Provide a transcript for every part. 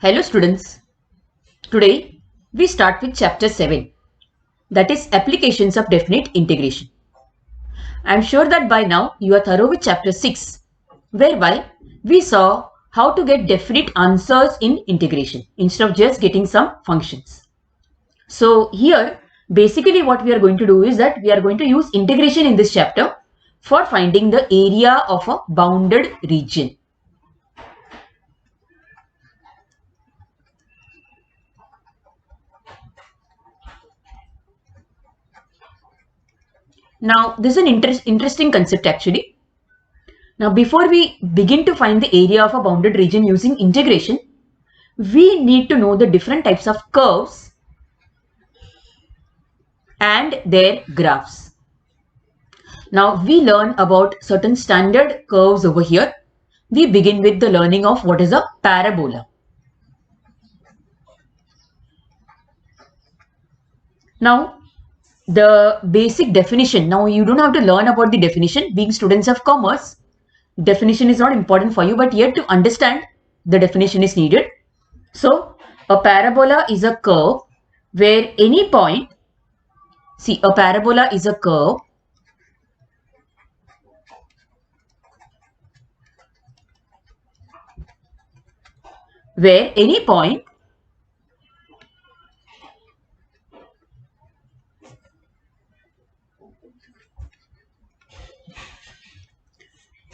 Hello students, today we start with chapter 7, that is applications of definite integration. I am sure that by now you are thorough with chapter 6, whereby we saw how to get definite answers in integration instead of just getting some functions. So here basically what we are going to do is that we are going to use integration in this chapter for finding the area of a bounded region. Now this is an interesting concept actually. Now before we begin to find the area of a bounded region using integration, we need to know the different types of curves and their graphs. Now we learn about certain standard curves over here. We begin with the learning of what is a parabola. Now the basic definition, now you don't have to learn about the definition. Being students of commerce, definition is not important for you, but yet to understand the definition is needed. So a parabola is a curve where any point, see, a parabola is a curve where any point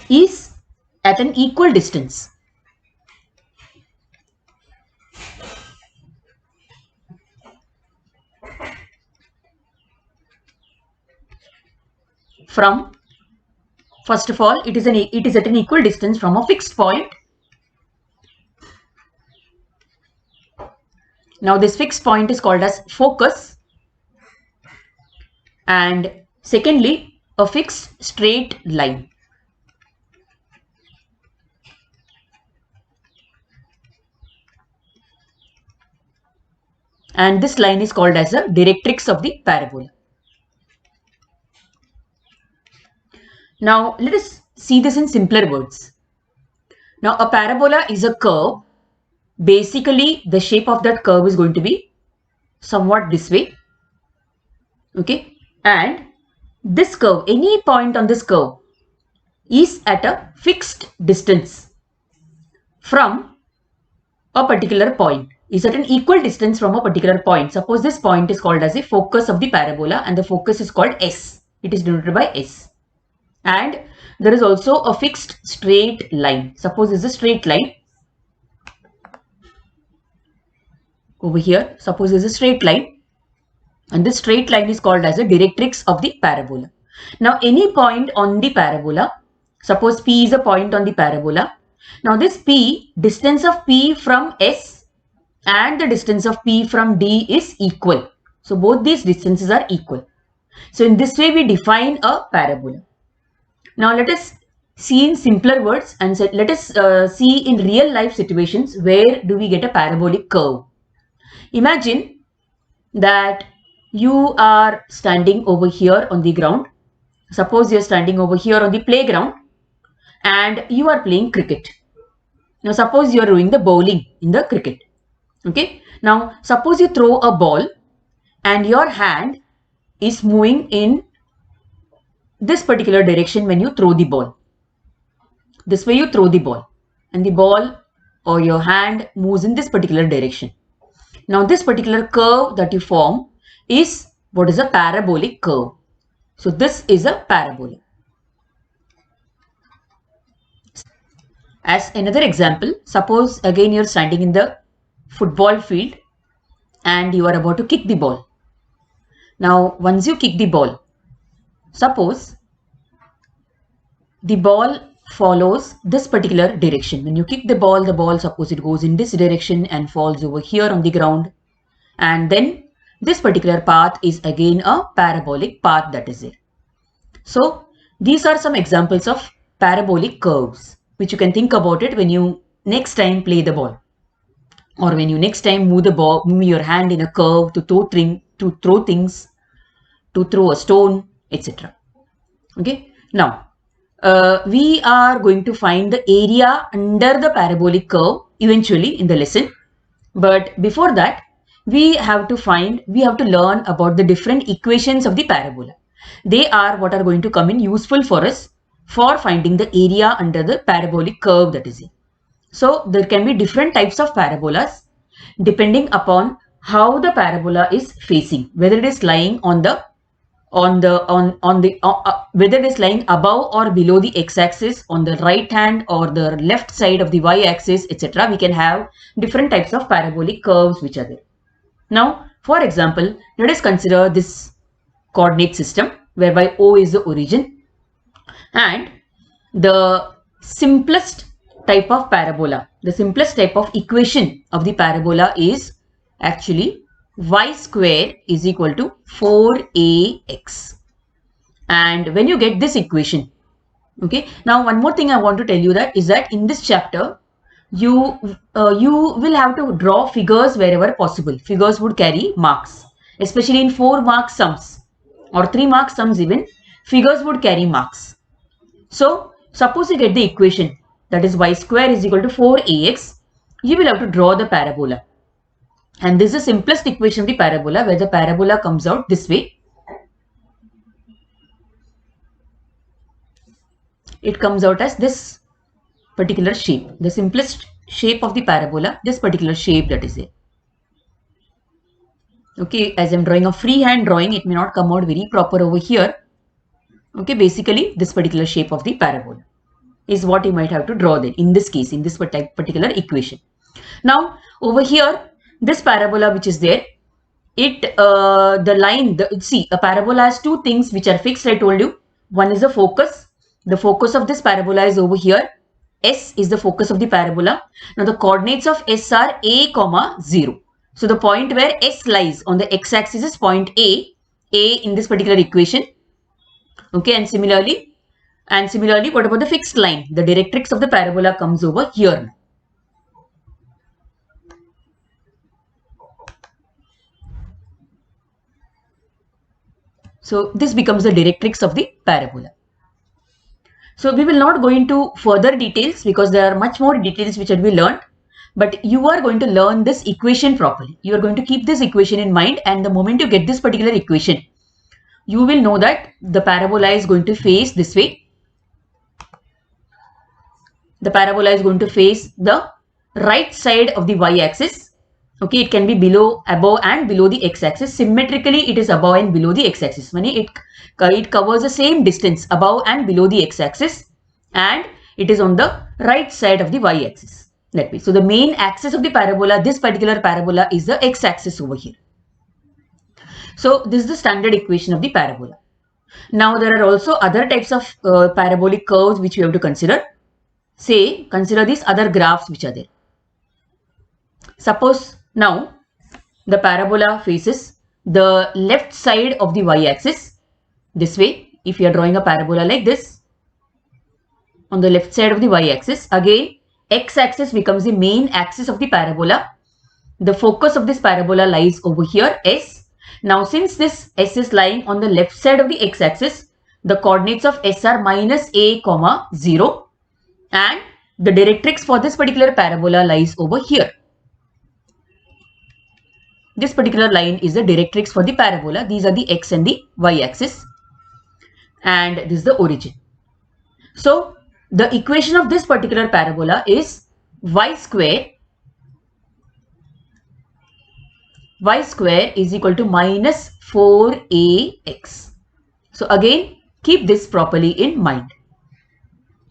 is at an equal distance from, first of all, it is at an equal distance from a fixed point. Now this fixed point is called as focus, and secondly, a fixed straight line. And this line is called as the directrix of the parabola. Now let us see this in simpler words. Now a parabola is a curve. Basically the shape of that curve is going to be somewhat this way. Okay, and this curve, any point on this curve is at a fixed distance from a particular point, is at an equal distance from a particular point. Suppose this point is called as a focus of the parabola and the focus is called S. It is denoted by S. And there is also a fixed straight line. Suppose this is a straight line. Over here, suppose this is a straight line. And this straight line is called as a directrix of the parabola. Now any point on the parabola, suppose P is a point on the parabola. Now this P, distance of P from S and the distance of P from D is equal. So both these distances are equal. So in this way we define a parabola. Now let us see in simpler words and let us see in real life situations where do we get a parabolic curve. Imagine that you are standing over here on the ground. Suppose you are standing over here on the playground and you are playing cricket. Now suppose you are doing the bowling in the cricket. Okay. Now suppose you throw a ball and your hand is moving in this particular direction when you throw the ball. This way you throw the ball and the ball or your hand moves in this particular direction. Now this particular curve that you form is what is a parabolic curve. So this is a parabola. As another example, suppose again you are standing in the football field and you are about to kick the ball. Now once you kick the ball, suppose the ball follows this particular direction. When you kick the ball, suppose it goes in this direction and falls over here on the ground, and then this particular path is again a parabolic path that is there. So these are some examples of parabolic curves which you can think about it when you next time play the ball, or when you next time move the ball, move your hand in a curve to throw things, to throw a stone, etc. Okay. Now we are going to find the area under the parabolic curve eventually in the lesson. But before that, we have to learn about the different equations of the parabola. They are what are going to come in useful for us for finding the area under the parabolic curve, that is it. So there can be different types of parabolas depending upon how the parabola is facing, whether it is lying on the whether it is lying above or below the x-axis, on the right hand or the left side of the y-axis, etc. We can have different types of parabolic curves which are there. Now, for example, let us consider this coordinate system whereby O is the origin, and the simplest type of parabola, the simplest type of equation of the parabola is actually y square is equal to 4ax. And when you get this equation, okay, now one more thing I want to tell you that is that in this chapter you will have to draw figures wherever possible. Figures would carry marks, especially in 4-mark sums or 3-mark sums. Even figures would carry marks. So suppose you get the equation, that is y square is equal to 4ax, you will have to draw the parabola. And this is the simplest equation of the parabola, where the parabola comes out this way. It comes out as this particular shape, the simplest shape of the parabola, this particular shape, that is it. Okay, as I'm drawing a freehand drawing, it may not come out very proper over here. Okay, basically this particular shape of the parabola is what you might have to draw then in this case, in this particular equation. Now over here, this parabola which is there, see, a parabola has two things which are fixed. I told you, one is the focus. The focus of this parabola is over here. S is the focus of the parabola. Now the coordinates of S are a, 0. So the point where S lies on the x-axis is point A in this particular equation. Okay, and similarly, what about the fixed line? The directrix of the parabola comes over here. So this becomes the directrix of the parabola. So we will not go into further details because there are much more details which will be learned. But you are going to learn this equation properly. You are going to keep this equation in mind, and the moment you get this particular equation, you will know that the parabola is going to face this way. The parabola is going to face the right side of the y-axis. Okay, it can be below, above and below the x-axis. Symmetrically, it is above and below the x-axis. Meaning it covers the same distance above and below the x-axis, and it is on the right side of the y-axis. That way. So the main axis of the parabola, this particular parabola, is the x-axis over here. So this is the standard equation of the parabola. Now there are also other types of parabolic curves which we have to consider. Say, consider these other graphs which are there. Suppose now the parabola faces the left side of the y-axis this way. If you are drawing a parabola like this, on the left side of the y-axis, again x-axis becomes the main axis of the parabola. The focus of this parabola lies over here, S. Now since this S is lying on the left side of the x-axis, the coordinates of S are minus a, 0, and the directrix for this particular parabola lies over here. This particular line is the directrix for the parabola. These are the x and the y-axis, and this is the origin. So the equation of this particular parabola is y square is equal to minus 4ax. So again, keep this properly in mind.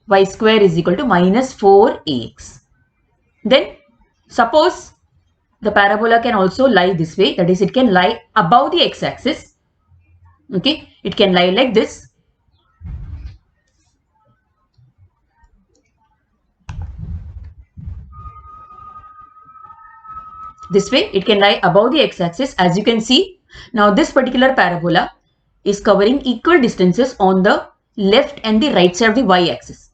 Y square is equal to minus 4ax. Then suppose the parabola can also lie this way, that is, it can lie above the x-axis. Okay, it can lie like this. This way, it can lie above the x-axis, as you can see. Now this particular parabola is covering equal distances on the left and the right side of the y-axis.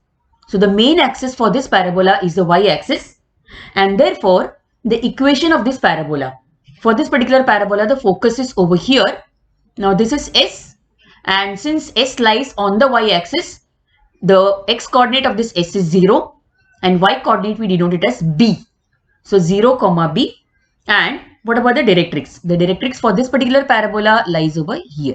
So the main axis for this parabola is the y-axis, and therefore the equation of this parabola, for this particular parabola, the focus is over here. Now this is S, and since S lies on the y-axis, the x coordinate of this S is 0, and y coordinate we denote it as B. So 0, B. And what about the directrix? The directrix for this particular parabola lies over here.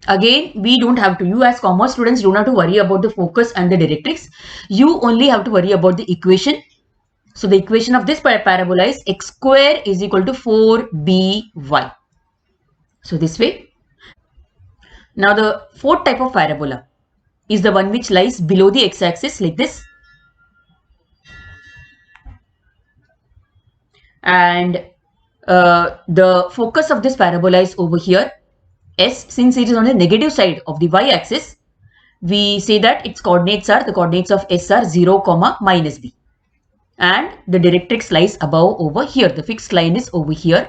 Again, we don't have to, you as commerce students don't have to worry about the focus and the directrix. You only have to worry about the equation. So the equation of this parabola is x square is equal to 4by. So this way. Now the fourth type of parabola is the one which lies below the x-axis like this. And the focus of this parabola is over here. S, since it is on the negative side of the y-axis, we say that its coordinates are, the coordinates of S are 0, minus b. And the directrix lies above over here. The fixed line is over here.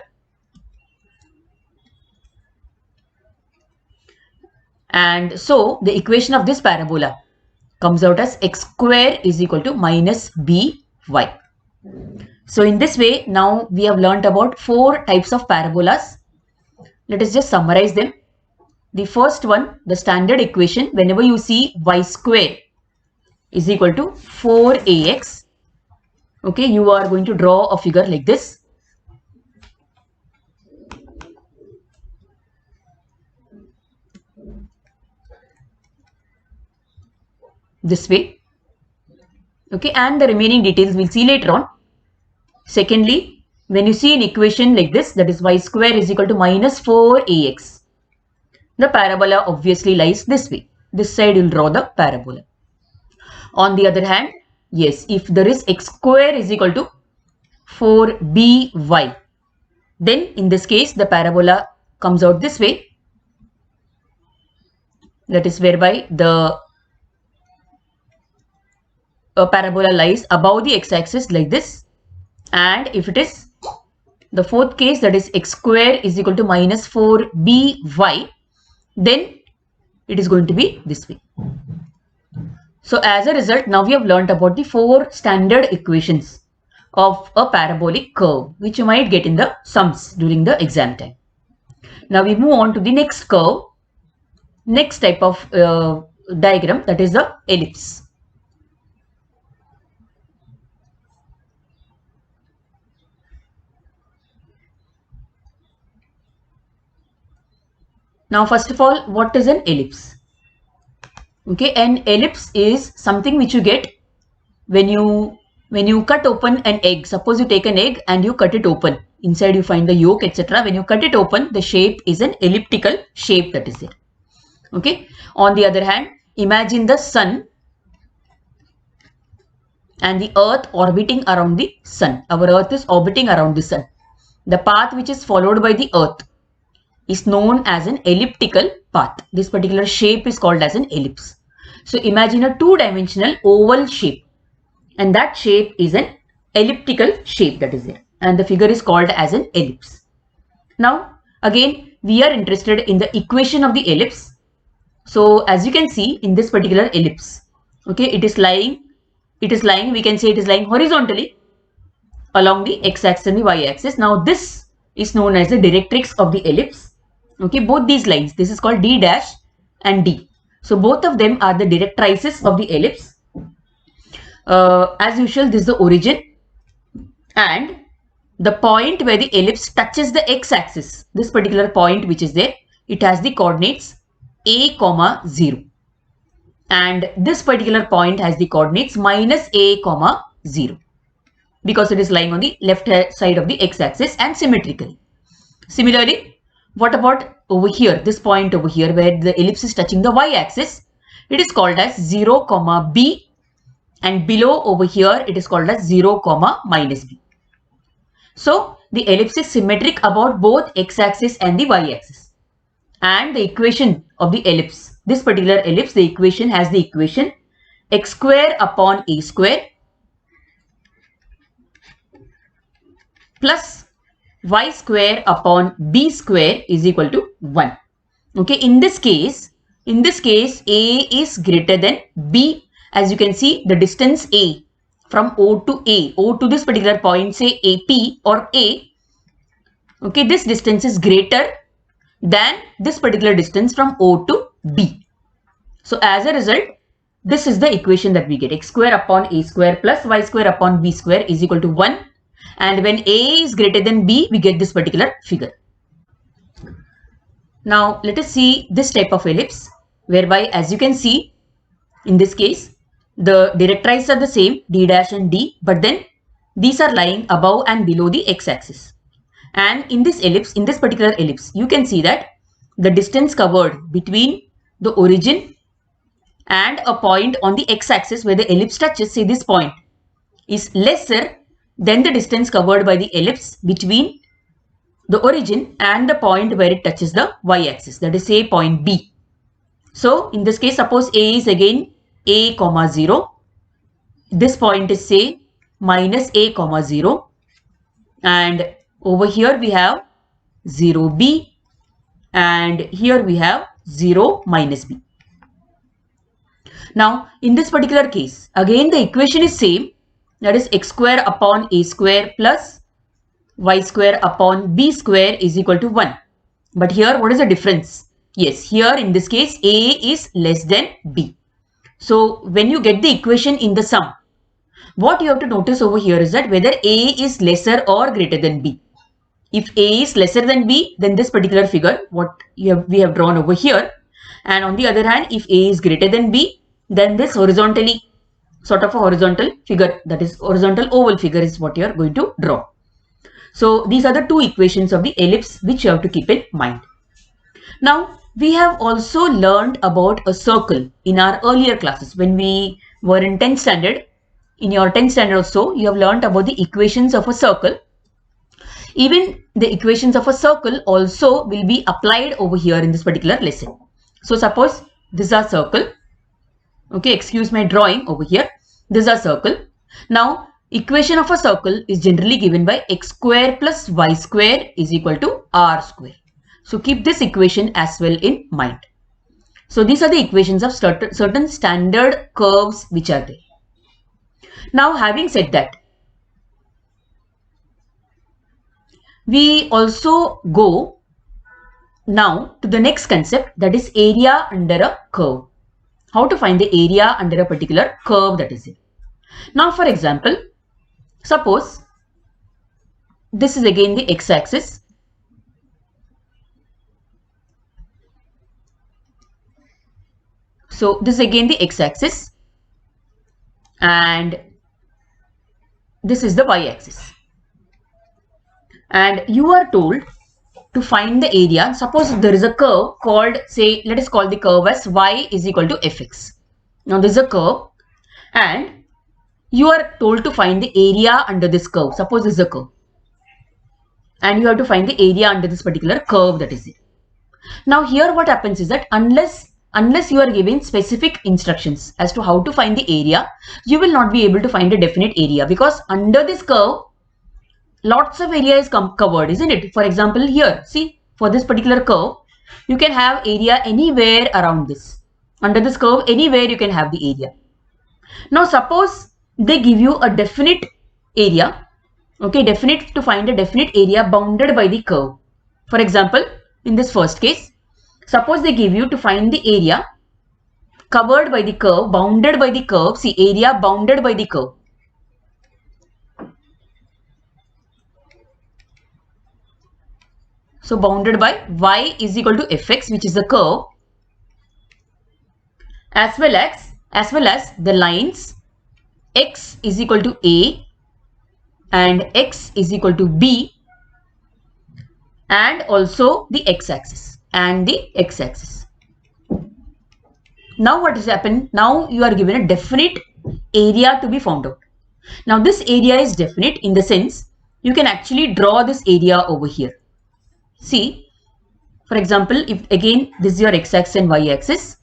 And so the equation of this parabola comes out as x square is equal to minus by. So in this way, now we have learnt about 4 types of parabolas. Let us just summarize them. The first one, the standard equation, whenever you see y square is equal to 4ax, okay, you are going to draw a figure like this. This way. Okay, and the remaining details we'll see later on. Secondly, when you see an equation like this, that is y square is equal to minus 4ax, the parabola obviously lies this way. This side you'll draw the parabola. On the other hand, yes, if there is x square is equal to 4by, then in this case the parabola comes out this way. That is whereby the parabola lies above the x-axis like this. And if it is the fourth case, that is x square is equal to minus 4by, then it is going to be this way. So as a result, now we have learnt about the 4 standard equations of a parabolic curve, which you might get in the sums during the exam time. Now we move on to the next curve, next type of diagram, that is the ellipse. Now first of all, what is an ellipse? Okay, an ellipse is something which you get when you cut open an egg. Suppose you take an egg and you cut it open. Inside you find the yolk, etc. When you cut it open, the shape is an elliptical shape that is there. Okay. On the other hand, imagine the sun and the earth orbiting around the sun. Our earth is orbiting around the sun. The path which is followed by the earth is known as an elliptical path. This particular shape is called as an ellipse. So imagine a 2-dimensional oval shape, and that shape is an elliptical shape that is there, and the figure is called as an ellipse. Now again, we are interested in the equation of the ellipse. So as you can see in this particular ellipse, okay, it is lying, we can say it is lying horizontally along the x-axis and the y-axis. Now this is known as the directrix of the ellipse. Okay, both these lines, this is called D dash and D. So both of them are the directrices of the ellipse. As usual, this is the origin, and the point where the ellipse touches the x-axis, this particular point which is there, it has the coordinates a, 0. And this particular point has the coordinates minus a, 0, because it is lying on the left side of the x-axis and symmetrically. Similarly, what about over here, this point over here where the ellipse is touching the y-axis? It is called as 0, b, and below over here it is called as 0, minus b. So the ellipse is symmetric about both x-axis and the y-axis. And the equation of the ellipse, this particular ellipse, the equation has the equation x square upon a square plus y square upon b square is equal to 1. Okay, in this case a is greater than b. As you can see, the distance a from O to this particular point, say AP or A, okay, this distance is greater than this particular distance from O to B. So as a result, this is the equation that we get. X square upon a square plus y square upon b square is equal to 1. And when a is greater than b, we get this particular figure. Now let us see this type of ellipse, whereby as you can see, in this case, the directrices are the same, d dash and d, but then these are lying above and below the x-axis. And in this ellipse, in this particular ellipse, you can see that the distance covered between the origin and a point on the x-axis where the ellipse touches, say this point, is lesser than the distance covered by the ellipse between the origin and the point where it touches the y-axis, that is say point B. So in this case, suppose A is again a comma 0. This point is say minus a comma 0. And over here we have 0b. And here we have 0 minus b. Now in this particular case, again the equation is same. That is x square upon a square plus y square upon b square is equal to 1. But here what is the difference? Yes, here in this case a is less than b. So when you get the equation in the sum, what you have to notice over here is that whether a is lesser or greater than b. If a is lesser than b, then this particular figure, what we have drawn over here. And on the other hand, if a is greater than b, then this horizontally, sort of a horizontal figure, that is horizontal oval figure is what you are going to draw. So these are the two equations of the ellipse which you have to keep in mind. Now we have also learned about a circle in our earlier classes when we were in 10th standard. In your 10th standard also, you have learned about the equations of a circle. Even the equations of a circle also will be applied over here in this particular lesson. So suppose this is a circle. Okay, excuse my drawing over here. This is a circle. Now equation of a circle is generally given by x square plus y square is equal to r square. So keep this equation as well in mind. So these are the equations of certain standard curves which are there. Now having said that, we also go now to the next concept, that is area under a curve. How to find the area under a particular curve that is it. Now for example, suppose this is again the x-axis. So this is again the x-axis and this is the y-axis. And you are told to find the area. Suppose there is a curve called, say, let us call the curve as y is equal to fx. Now this is a curve and you are told to find the area under this curve. Suppose this is a curve and you have to find the area under this particular curve that is it. Now here what happens is that unless you are given specific instructions as to how to find the area, you will not be able to find a definite area, because under this curve lots of area is covered, isn't it? For example, here see, for this particular curve you can have area anywhere around this. Under this curve anywhere you can have the area. Now suppose they give you a definite area, okay, to find a definite area bounded by the curve. For example, in this first case, suppose they give you to find the area covered by the curve, bounded by the curve. See, area bounded by the curve. So bounded by y is equal to fx, which is the curve, as well as the lines x is equal to a and x is equal to b, and also the x-axis and the x-axis. Now what has happened? Now you are given a definite area to be found out. Now this area is definite in the sense you can actually draw this area over here. See, for example, if again this is your x-axis and y-axis,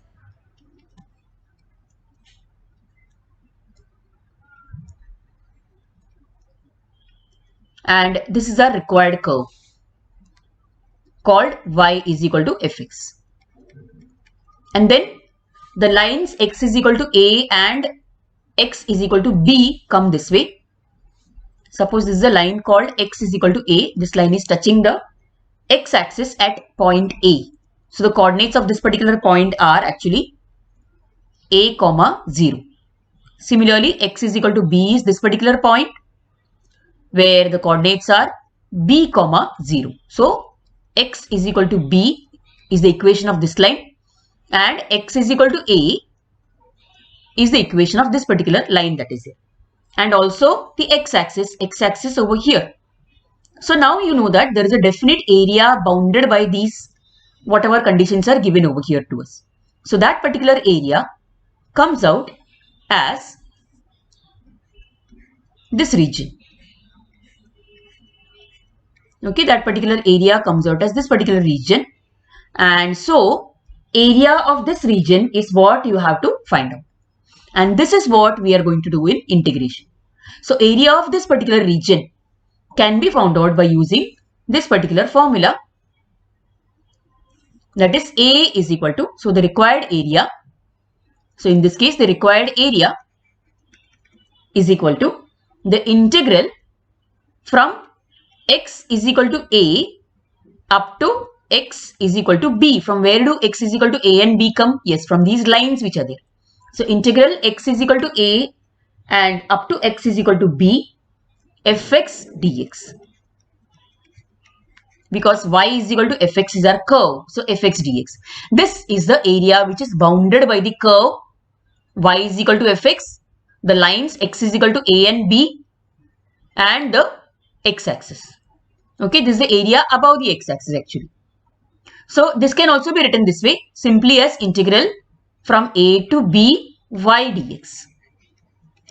and this is our required curve called y is equal to fx, and then the lines x is equal to a and x is equal to b come this way. Suppose this is a line called x is equal to a. This line is touching the x-axis at point A. So the coordinates of this particular point are actually A comma 0. Similarly, x is equal to b is this particular point where the coordinates are b comma 0. So, x is equal to b is the equation of this line and x is equal to a is the equation of this particular line that is here. And also the x-axis over here. So now you know that there is a definite area bounded by these whatever conditions are given over here to us. So that particular area comes out as this region. Okay, that particular area comes out as this particular region. And so area of this region is what you have to find out. And this is what we are going to do in integration. So area of this particular region can be found out by using this particular formula. That is A is equal to, so the required area. So in this case, the required area is equal to the integral from x is equal to a up to x is equal to b. From where do x is equal to a and b come? Yes, from these lines which are there. So integral x is equal to a and up to x is equal to b fx dx. Because y is equal to fx is our curve. So fx dx. This is the area which is bounded by the curve y is equal to fx, the lines x is equal to a and b, and the x-axis. Okay, this is the area above the x-axis actually. So this can also be written this way, simply as integral from a to b y dx.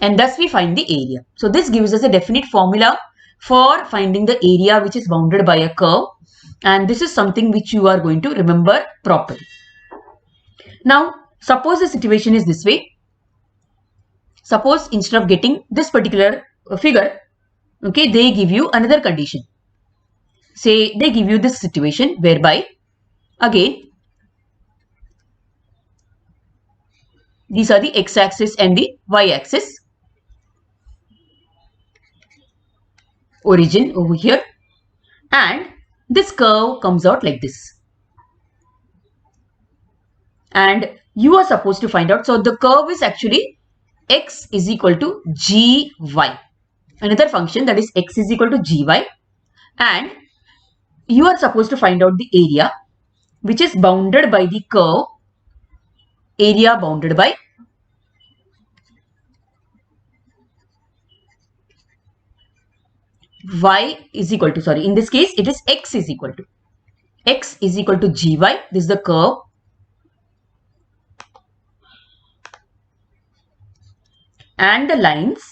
And thus we find the area. So this gives us a definite formula for finding the area which is bounded by a curve. And this is something which you are going to remember properly. Now, suppose the situation is this way. Suppose instead of getting this particular figure, okay, they give you another condition. Say they give you this situation whereby, again, these are the x-axis and the y-axis. Origin over here. And this curve comes out like this. And you are supposed to find out. So the curve is actually x is equal to gy. Another function that is x is equal to gy. And you are supposed to find out the area which is bounded by the curve. Area bounded by y is equal to, sorry, in this case it is x is equal to gy. This is the curve. And the lines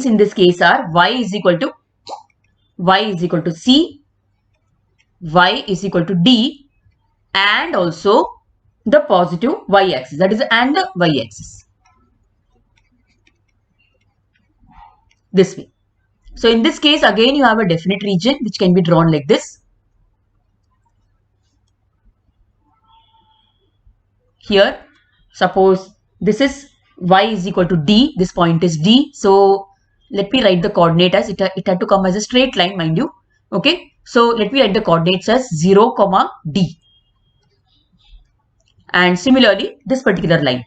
in this case are y is equal to c, y is equal to d, and also the positive y-axis, that is, and the y-axis. This way. So in this case, again, you have a definite region which can be drawn like this. Here, suppose this is y is equal to d, this point is d. So let me write the coordinate as it had to come as a straight line, mind you. Okay, so let me write the coordinates as 0, d. And similarly, this particular line,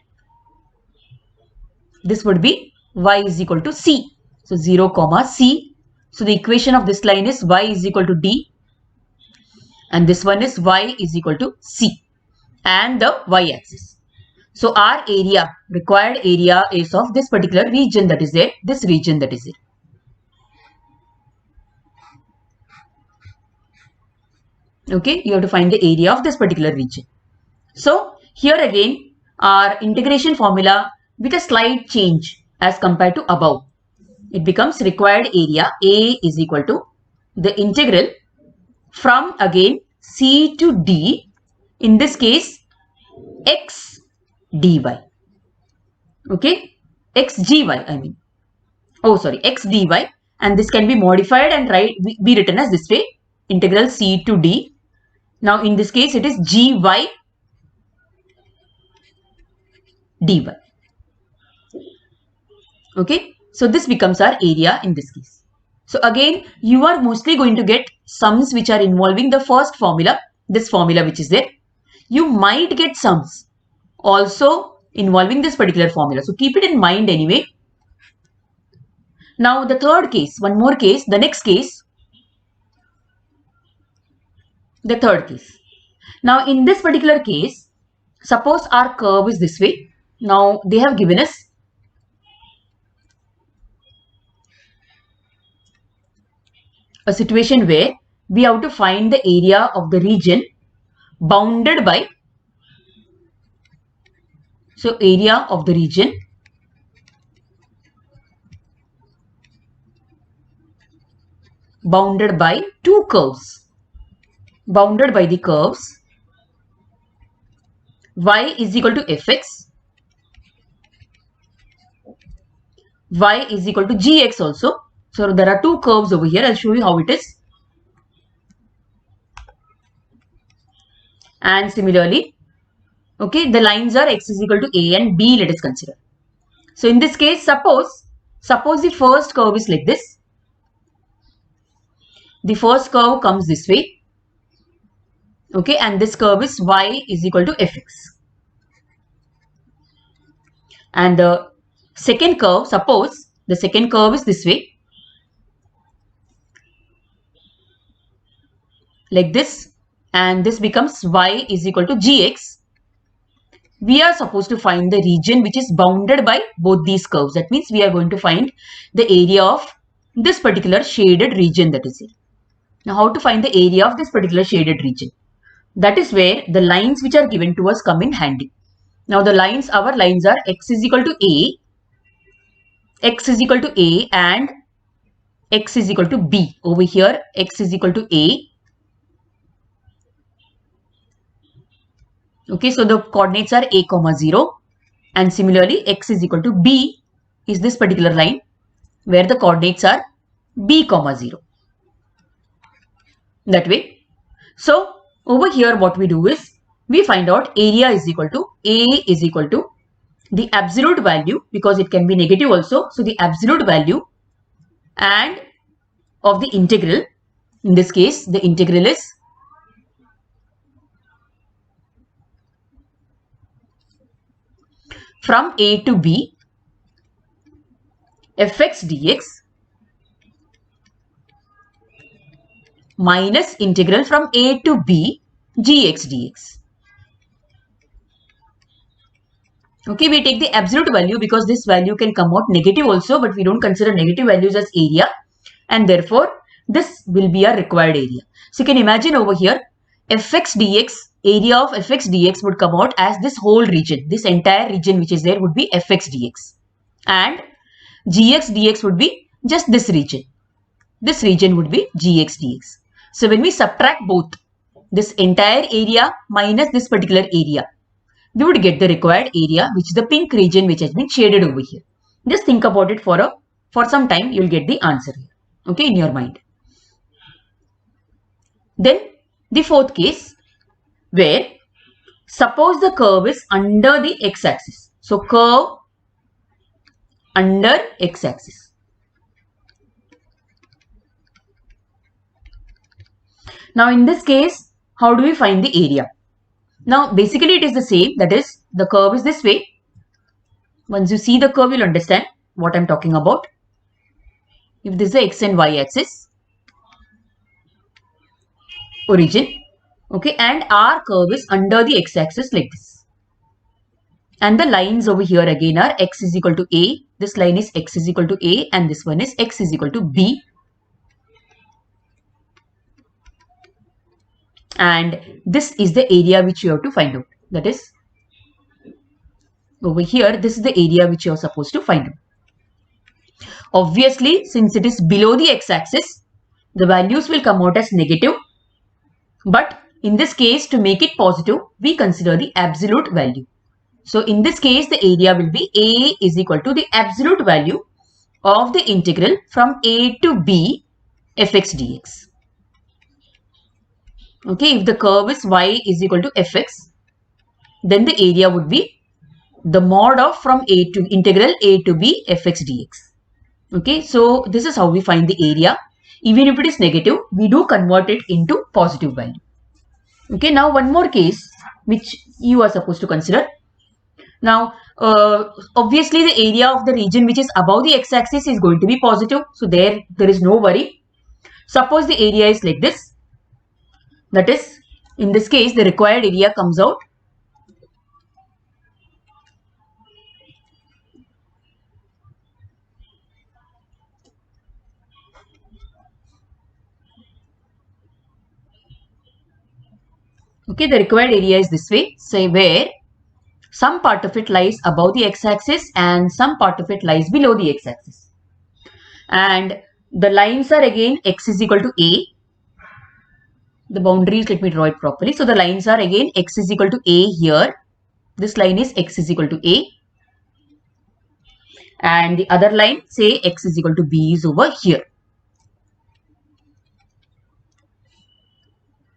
this would be y is equal to c. So 0, c. So the equation of this line is y is equal to d. And this one is y is equal to c. And the y-axis. So our area, required area, is of this particular region that is there. This region that is there. Okay, you have to find the area of this particular region. So here again, our integration formula with a slight change as compared to above. It becomes required area A is equal to the integral from again C to D, in this case x dy. Okay, x gy I mean. Oh sorry, x dy, and this can be modified and be written as this way, integral C to D. Now in this case it is gy dy. Okay. So this becomes our area in this case. So again, you are mostly going to get sums which are involving the first formula, this formula which is there. you might get sums also involving this particular formula. So keep it in mind anyway. Now the third case, one more case, the next case, the third case. Now in this particular case, suppose our curve is this way. Now they have given us a situation where we have to find the area of the region bounded by, so area of the region bounded by two curves, bounded by the curves y is equal to fx, y is equal to gx also. So there are two curves over here. I'll show you how it is. And similarly, okay, the lines are x is equal to a and b, let us consider. So in this case, suppose the first curve is like this. The first curve comes this way. Okay, and this curve is y is equal to fx. And the second curve, suppose the second curve is this way, like this, and this becomes y is equal to gx. We are supposed to find the region which is bounded by both these curves. That means we are going to find the area of this particular shaded region that is here. Now how to find the area of this particular shaded region? That is where the lines which are given to us come in handy. Now the lines, our lines are x is equal to a, x is equal to a and x is equal to b. Over here x is equal to a. Okay, so the coordinates are a comma 0, and similarly x is equal to b is this particular line where the coordinates are b comma 0. That way. So over here what we do is we find out area is equal to a is equal to the absolute value, because it can be negative also. So the absolute value and of the integral, in this case the integral is from a to b fx dx minus integral from a to b gx dx. Okay, we take the absolute value because this value can come out negative also, but we don't consider negative values as area, and therefore this will be a required area. So you can imagine over here fx dx, area of fx dx would come out as this whole region, this entire region which is there would be fx dx, and gx dx would be just this region. This region would be gx dx. So when we subtract both, this entire area minus this particular area, we would get the required area, which is the pink region which has been shaded over here. Just think about it for some time, you will get the answer here, okay, in your mind. Then the fourth case, where suppose the curve is under the x-axis. So curve under x-axis. Now in this case, how do we find the area? Now basically it is the same, that is the curve is this way. Once you see the curve, you'll understand what I'm talking about. If this is the x and y axis, origin, okay, and our curve is under the x-axis like this. And the lines over here again are x is equal to a, this line is x is equal to a, and this one is x is equal to b. And this is the area which you have to find out. That is over here, this is the area which you are supposed to find out. Obviously, since it is below the x-axis, the values will come out as negative. But in this case, to make it positive, we consider the absolute value. So in this case, the area will be a is equal to the absolute value of the integral from a to b fx dx. Okay, if the curve is y is equal to fx, then the area would be the mod of from a to integral a to b fx dx. Okay, so this is how we find the area. Even if it is negative, we do convert it into positive value. Okay, now one more case which you are supposed to consider. Now, obviously the area of the region which is above the x-axis is going to be positive. So there is no worry. Suppose the area is like this. That is, in this case, the required area comes out. Okay, the required area is this way. Say where some part of it lies above the x-axis and some part of it lies below the x-axis. And the lines are again x is equal to a. The boundaries, let me draw it properly. So the lines are again x is equal to a here. This line is x is equal to a. And the other line, say x is equal to b, is over here.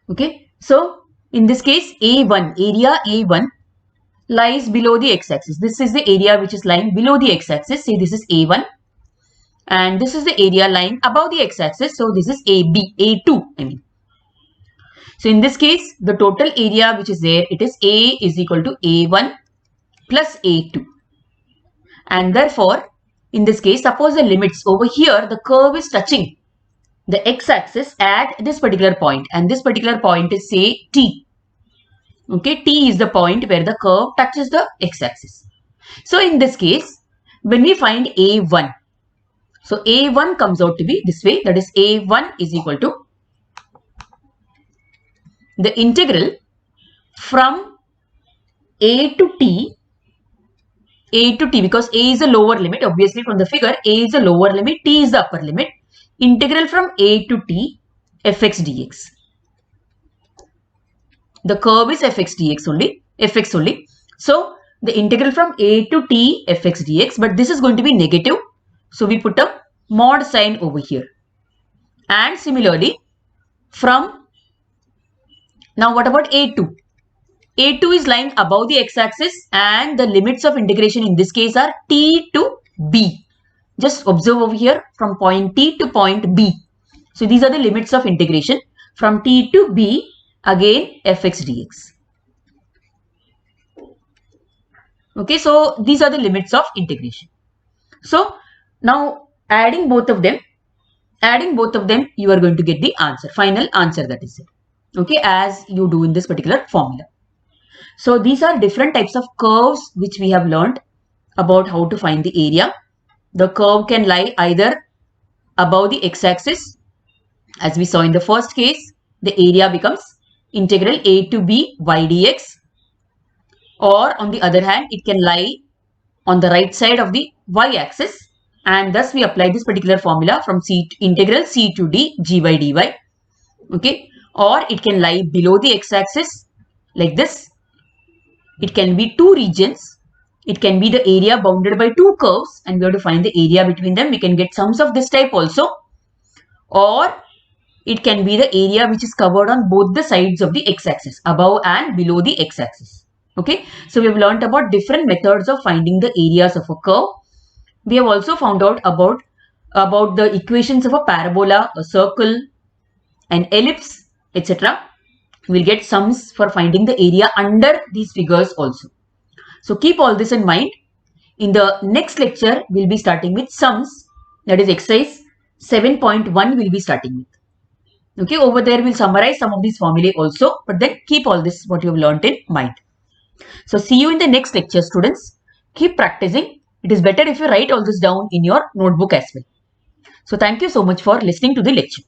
Okay, so in this case, A1, area A1 lies below the x-axis. This is the area which is lying below the x-axis. Say this is A1. And this is the area lying above the x-axis. So this is AB, A2, I mean. So in this case, the total area which is there, it is A is equal to A1 plus A2. And therefore, in this case, suppose the limits over here, the curve is touching the x-axis at this particular point, and this particular point is, say, T. Okay, T is the point where the curve touches the x-axis. So in this case, when we find A1, so A1 comes out to be this way, that is A1 is equal to the integral from A to T, because A is a lower limit, obviously from the figure, A is a lower limit, T is the upper limit, integral from A to T fx dx. The curve is fx only. So the integral from A to T fx dx, but this is going to be negative. So we put a mod sign over here. And similarly, from, now what about A2? A2 is lying above the x-axis and the limits of integration in this case are T to B. Just observe over here from point T to point B. So these are the limits of integration from T to B, again fx dx. Okay, so these are the limits of integration. So now adding both of them, you are going to get the answer, final answer, that is it. Okay, as you do in this particular formula. So these are different types of curves which we have learned about how to find the area. The curve can lie either above the x-axis, as we saw in the first case, the area becomes integral a to b y dx, or on the other hand, it can lie on the right side of the y-axis, and thus we apply this particular formula from integral c to d gy dy. Okay, or it can lie below the x-axis like this. It can be two regions. It can be the area bounded by two curves, and we have to find the area between them. We can get sums of this type also. Or it can be the area which is covered on both the sides of the x-axis, above and below the x-axis. Okay, so we have learnt about different methods of finding the areas of a curve. We have also found out about the equations of a parabola, a circle, an ellipse, etc. We'll get sums for finding the area under these figures also. So keep all this in mind. In the next lecture, we'll be starting with sums, that is exercise 7.1 we'll be starting with. Okay, over there we'll summarize some of these formulae also, but then keep all this what you have learnt in mind. So see you in the next lecture, students. Keep practicing. It is better if you write all this down in your notebook as well. So thank you so much for listening to the lecture.